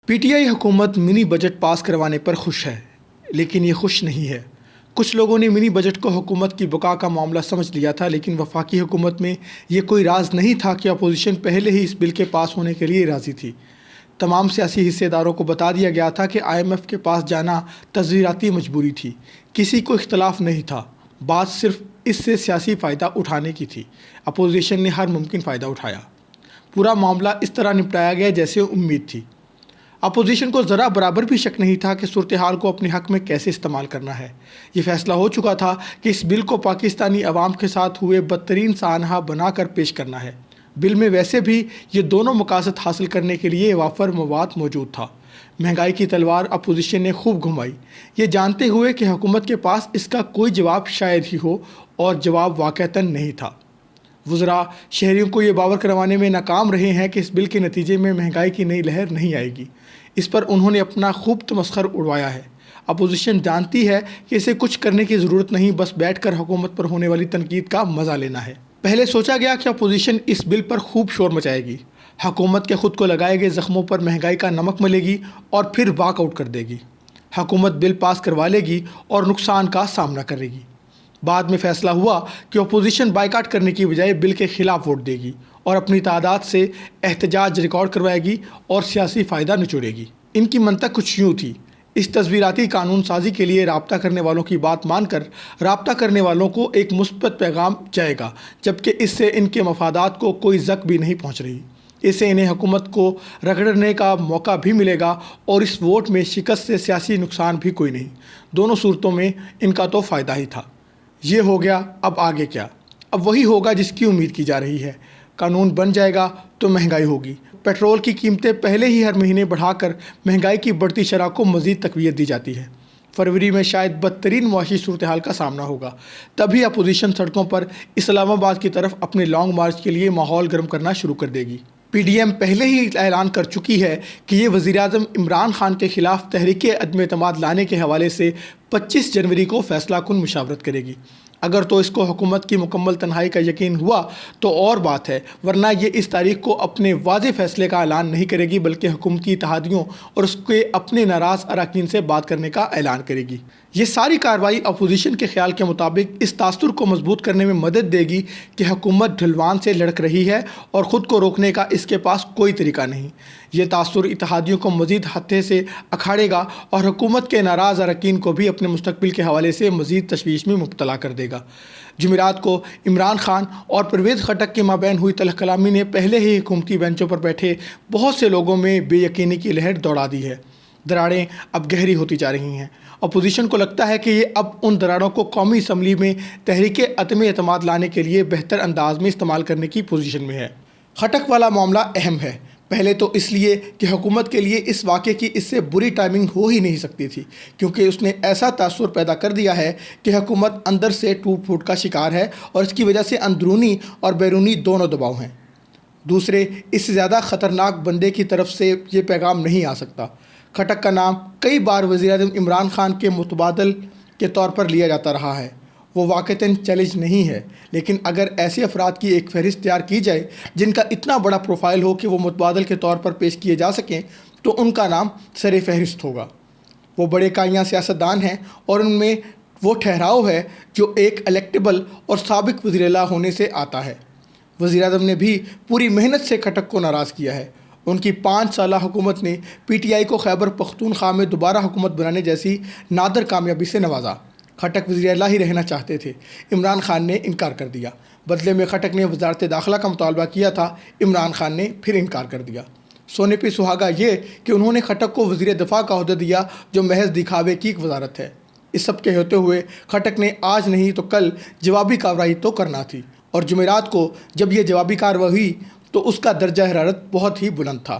P T I حکومت منی budget پاس کروانے پر خوش ہے، لیکن یہ خوش نہیں ہے۔ کچھ لوگوں نے منی بجٹ کو حکومت کی بقا کا معاملہ سمجھ لیا تھا، لیکن وفاقی حکومت میں یہ کوئی راز نہیں تھا کہ اپوزیشن پہلے ہی اس بل کے پاس ہونے کے لیے راضی تھی۔ تمام سیاسی حصے داروں کو بتا دیا گیا تھا کہ آئی ایم ایف کے پاس جانا تصویراتی مجبوری تھی۔ کسی کو اختلاف نہیں تھا، بات صرف اس سے سیاسی فائدہ اٹھانے کی تھی۔ اپوزیشن نے ہر ممکن فائدہ اٹھایا۔ پورا معاملہ اس طرح نپٹایا گیا جیسے امید تھی۔ اپوزیشن کو ذرا برابر بھی شک نہیں تھا کہ صورتحال کو اپنے حق میں کیسے استعمال کرنا ہے۔ یہ فیصلہ ہو چکا تھا کہ اس بل کو پاکستانی عوام کے ساتھ ہوئے بدترین سانحہ بنا کر پیش کرنا ہے۔ بل میں ویسے بھی یہ دونوں مقاصد حاصل کرنے کے لیے وافر مواد موجود تھا۔ مہنگائی کی تلوار اپوزیشن نے خوب گھمائی، یہ جانتے ہوئے کہ حکومت کے پاس اس کا کوئی جواب شاید ہی ہو، اور جواب واقعتاً نہیں تھا۔ وزراء شہریوں کو یہ باور کروانے میں ناکام رہے ہیں کہ اس بل کے نتیجے میں مہنگائی کی نئی لہر نہیں آئے گی۔ اس پر انہوں نے اپنا خوب تمسخر اڑوایا ہے۔ اپوزیشن جانتی ہے کہ اسے کچھ کرنے کی ضرورت نہیں، بس بیٹھ کر حکومت پر ہونے والی تنقید کا مزہ لینا ہے۔ پہلے سوچا گیا کہ اپوزیشن اس بل پر خوب شور مچائے گی، حکومت کے خود کو لگائے گئے زخموں پر مہنگائی کا نمک ملے گی اور پھر واک آؤٹ کر دے گی۔ حکومت بل پاس کروا لے گی اور نقصان کا سامنا کرے گی۔ بعد میں فیصلہ ہوا کہ اپوزیشن بائیکاٹ کرنے کی بجائے بل کے خلاف ووٹ دے گی اور اپنی تعداد سے احتجاج ریکارڈ کروائے گی اور سیاسی فائدہ نچوڑے گی۔ ان کی منطق کچھ یوں تھی: اس تصویراتی قانون سازی کے لیے رابطہ کرنے والوں کی بات مان کر رابطہ کرنے والوں کو ایک مثبت پیغام جائے گا، جبکہ اس سے ان کے مفادات کو کوئی زک بھی نہیں پہنچ رہی۔ اس سے انہیں حکومت کو رگڑنے کا موقع بھی ملے گا اور اس ووٹ میں شکست سے سیاسی نقصان بھی کوئی نہیں۔ دونوں صورتوں میں ان کا تو فائدہ ہی تھا۔ یہ ہو گیا، اب آگے کیا؟ اب وہی ہوگا جس کی امید کی جا رہی ہے۔ قانون بن جائے گا تو مہنگائی ہوگی۔ پیٹرول کی قیمتیں پہلے ہی ہر مہینے بڑھا کر مہنگائی کی بڑھتی شرح کو مزید تقویت دی جاتی ہے۔ فروری میں شاید بدترین معاشی صورتحال کا سامنا ہوگا۔ تبھی اپوزیشن سڑکوں پر اسلام آباد کی طرف اپنے لانگ مارچ کے لیے ماحول گرم کرنا شروع کر دے گی۔ پی ڈی ایم پہلے ہی اعلان کر چکی ہے کہ یہ وزیراعظم عمران خان کے خلاف تحریک عدم اعتماد لانے کے حوالے سے 25 جنوری کو فیصلہ کن مشاورت کرے گی۔ اگر تو اس کو حکومت کی مکمل تنہائی کا یقین ہوا تو اور بات ہے، ورنہ یہ اس تاریخ کو اپنے واضح فیصلے کا اعلان نہیں کرے گی، بلکہ حکومتی اتحادیوں اور اس کے اپنے ناراض اراکین سے بات کرنے کا اعلان کرے گی۔ یہ ساری کارروائی اپوزیشن کے خیال کے مطابق اس تاثر کو مضبوط کرنے میں مدد دے گی کہ حکومت ڈھلوان سے لڑک رہی ہے اور خود کو روکنے کا اس کے پاس کوئی طریقہ نہیں۔ یہ تاثر اتحادیوں کو مزید ہتھے سے اکھاڑے گا اور حکومت کے ناراض اراکین کو بھی اپنے مستقبل کے حوالے سے مزید تشویش میں مبتلا کر دے گا۔ جمعرات کو عمران خان اور پرویز خٹک کے مابین ہوئی تلخ کلامی نے پہلے ہی حکومتی بینچوں پر بیٹھے بہت سے لوگوں میں بے یقینی کی لہر دوڑا دی ہے۔ دراڑیں اب گہری ہوتی جا رہی ہیں۔ اپوزیشن کو لگتا ہے کہ یہ اب ان دراڑوں کو قومی اسمبلی میں تحریک عدم اعتماد لانے کے لیے بہتر انداز میں استعمال کرنے کی پوزیشن میں ہے۔ خٹک والا معاملہ اہم ہے، پہلے تو اس لیے کہ حکومت کے لیے اس واقعے کی اس سے بری ٹائمنگ ہو ہی نہیں سکتی تھی، کیونکہ اس نے ایسا تاثر پیدا کر دیا ہے کہ حکومت اندر سے ٹوٹ پھوٹ کا شکار ہے اور اس کی وجہ سے اندرونی اور بیرونی دونوں دباؤ ہیں۔ دوسرے، اس سے زیادہ خطرناک بندے کی طرف سے یہ پیغام نہیں آ سکتا۔ خٹک کا نام کئی بار وزیراعظم عمران خان کے متبادل کے طور پر لیا جاتا رہا ہے۔ وہ واقعتاً چیلنج نہیں ہے، لیکن اگر ایسے افراد کی ایک فہرست تیار کی جائے جن کا اتنا بڑا پروفائل ہو کہ وہ متبادل کے طور پر پیش کیے جا سکیں، تو ان کا نام سر فہرست ہوگا۔ وہ بڑے کائیاں سیاستدان ہیں اور ان میں وہ ٹھہراؤ ہے جو ایک الیکٹیبل اور سابق وزیر اعلیٰ ہونے سے آتا ہے۔ وزیراعظم نے بھی پوری محنت سے خٹک کو ناراض کیا ہے۔ ان کی 5 سالہ حکومت نے پی ٹی آئی کو خیبر پختونخوا میں دوبارہ حکومت بنانے جیسی نادر کامیابی سے نوازا۔ خٹک وزیر اعلیٰ ہی رہنا چاہتے تھے، عمران خان نے انکار کر دیا۔ بدلے میں خٹک نے وزارت داخلہ کا مطالبہ کیا تھا، عمران خان نے پھر انکار کر دیا۔ سونے پہ سہاگا یہ کہ انہوں نے خٹک کو وزیر دفاع کا عہدہ دیا، جو محض دکھاوے کی ایک وزارت ہے۔ اس سب کے ہوتے ہوئے خٹک نے آج نہیں تو کل جوابی کارروائی تو کرنا تھی، اور جمعرات کو جب یہ جوابی کارروائی ہوئی تو اس کا درجہ حرارت بہت ہی بلند تھا۔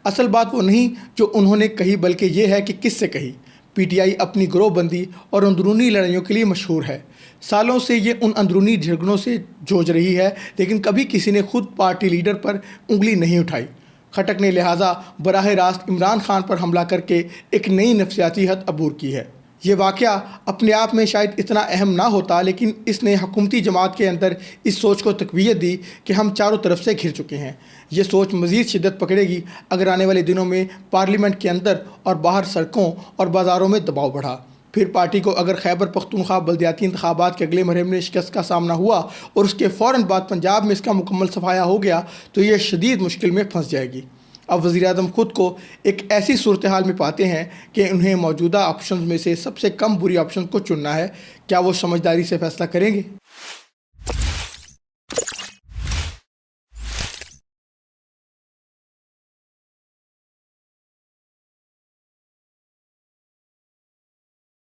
اصل بات وہ نہیں جو انہوں نے کہی، بلکہ یہ ہے کہ کس سے کہی۔ پی ٹی آئی اپنی گروہ بندی اور اندرونی لڑائیوں کے لیے مشہور ہے۔ سالوں سے یہ ان اندرونی جھگڑوں سے جوجھ رہی ہے، لیکن کبھی کسی نے خود پارٹی لیڈر پر انگلی نہیں اٹھائی۔ خٹک نے لہٰذا براہ راست عمران خان پر حملہ کر کے ایک نئی نفسیاتی حد عبور کی ہے۔ یہ واقعہ اپنے آپ میں شاید اتنا اہم نہ ہوتا، لیکن اس نے حکومتی جماعت کے اندر اس سوچ کو تقویت دی کہ ہم چاروں طرف سے گھر چکے ہیں۔ یہ سوچ مزید شدت پکڑے گی اگر آنے والے دنوں میں پارلیمنٹ کے اندر اور باہر سڑکوں اور بازاروں میں دباؤ بڑھا۔ پھر پارٹی کو اگر خیبر پختونخوا بلدیاتی انتخابات کے اگلے مرحلے میں شکست کا سامنا ہوا اور اس کے فوراً بعد پنجاب میں اس کا مکمل صفایا ہو گیا تو یہ شدید مشکل میں پھنس جائے گی۔ اب وزیر اعظم خود کو ایک ایسی صورتحال میں پاتے ہیں کہ انہیں موجودہ آپشنز میں سے سب سے کم بری آپشن کو چننا ہے۔ کیا وہ سمجھداری سے فیصلہ کریں گے؟